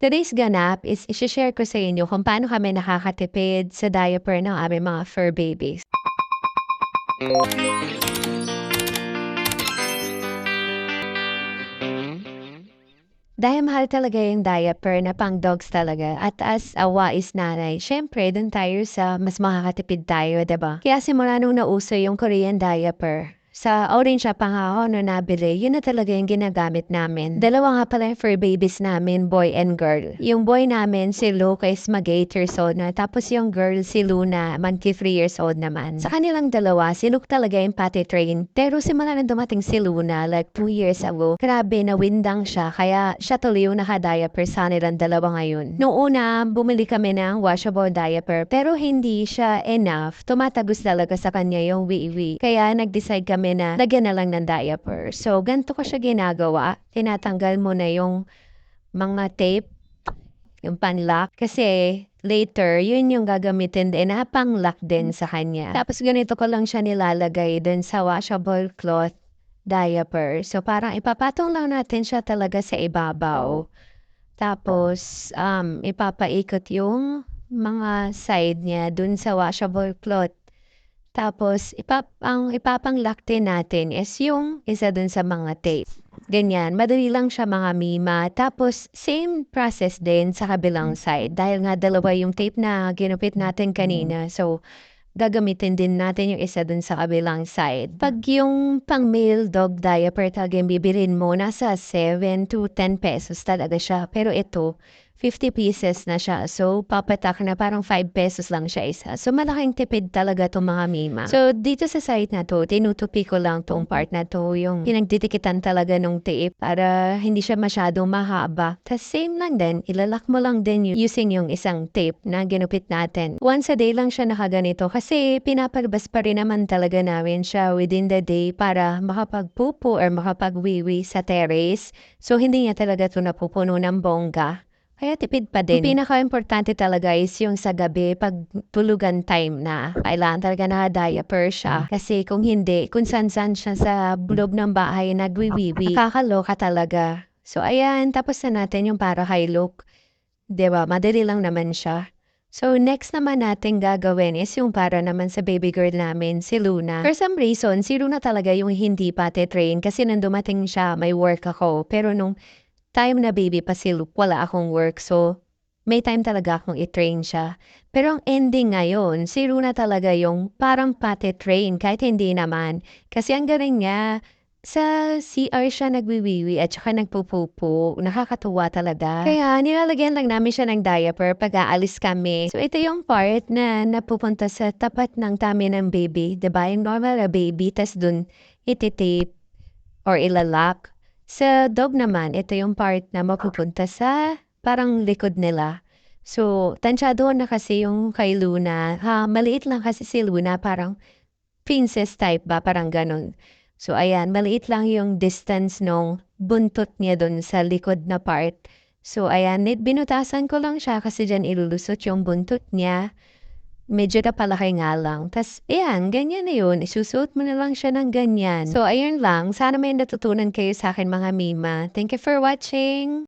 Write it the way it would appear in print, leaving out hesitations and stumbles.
Today's ganap is i-share ko sa inyo kung paano kami nakakatipid sa diaper ng aming mga fur babies. Dahil mahal talaga yung diaper na pang dogs talaga at as a wais nanay, syempre dun tayo sa mas makakatipid tayo, 'di ba? Kaya simula nung nauso yung Korean diaper, sa Orange pa nga ako no nabili, yun na talaga yung ginagamit namin. Dalawa nga pala yung fur babies namin, boy and girl. Yung boy namin, si Luke is mag 8 years old na, tapos yung girl, si Luna, manki 3 years old naman. Sa kanilang dalawa, si Luke talaga yung potty train. Pero simula nang dumating si Luna, like 2 years ago, grabe, nawindang siya, kaya siya tuloy yung naka-diaper sa nilang dalawa ngayon. Noong una, bumili kami ng washable diaper, pero hindi siya enough. Tumatagos talaga sa kanya yung wiwi. Kaya nag-decide kami na lagyan na lang ng diaper. So, ganito ko siya ginagawa. Tinatanggal mo na yung mga tape, yung panlock. Kasi later, yun yung gagamitin din na pang-lock din sa kanya. Tapos ganito ko lang siya nilalagay din sa washable cloth diaper. So, parang ipapatong lang natin siya talaga sa ibabaw. Tapos, ipapaikot yung mga side niya dun sa washable cloth. Tapos, ang ipapang-lock din natin is yung isa dun sa mga tape. Ganyan, madali lang siya mga mima. Tapos, same process din sa kabilang side. Dahil nga dalawa yung tape na ginupit natin kanina. So, gagamitin din natin yung isa dun sa kabilang side. Pag yung pang male dog diaper talaga yung bibilin mo, nasa 7 to 10 pesos talaga siya. Pero ito, 50 pieces na siya. So, papatak na parang 5 pesos lang siya isa. So, malaking tipid talaga itong mga mima. So, dito sa site na to, tinutupi ko lang tong part na to, yung pinagditikitan talaga nung tape para hindi siya masyadong mahaba. Tapos, same lang din, ilalak mo lang din using yung isang tape na ginupit natin. Once a day lang siya nakaganito kasi pinapalabas pa rin naman talaga namin siya within the day para makapagpupo or makapagwiwi sa terrace. So, hindi niya talaga ito napupuno ng bongga. Kaya tipid pa din. Ang pinaka-importante talaga is yung sa gabi, pag tulugan time na, kailangan talaga naka-diaper siya. Kasi kung hindi, kung san-san siya sa loob ng bahay nagwiwiwi, nakakaloka talaga. So ayan, tapos na natin yung para kay Luke. Diba, madali lang naman siya. So next naman natin gagawin is yung para naman sa baby girl namin, si Luna. For some reason, si Luna talaga yung hindi pati train kasi nang dumating siya, may work ako. Pero nung time na baby pa si Luke, wala akong work. So, may time talaga akong i-train siya. Pero ang ending ngayon, si Luna talaga yung parang pati train, kahit hindi naman. Kasi ang galing niya, sa CR siya nagwiwiwi at saka nagpupupo. Nakakatuwa talaga. Kaya nilalagyan lang namin siya ng diaper pag aalis kami. So ito yung part na napupunta sa tapat ng tummy ng baby. Diba? Yung normal na baby, tas dun ititape or ilalak. Sa dog naman, ito yung part na mapupunta sa parang likod nila. So, tansyado na kasi yung kay Luna. Maliit lang kasi si Luna, parang princess type ba, parang ganun. So, ayan, maliit lang yung distance nung buntot niya dun sa likod na part. So, ayan, binutasan ko lang siya kasi dyan ilulusot yung buntot niya. Medyo napalaki nga lang. Tas, ayan, ganyan na yun. Isusuot mo na lang siya ng ganyan. So, ayun lang. Sana may natutunan kayo sa akin mga mima. Thank you for watching!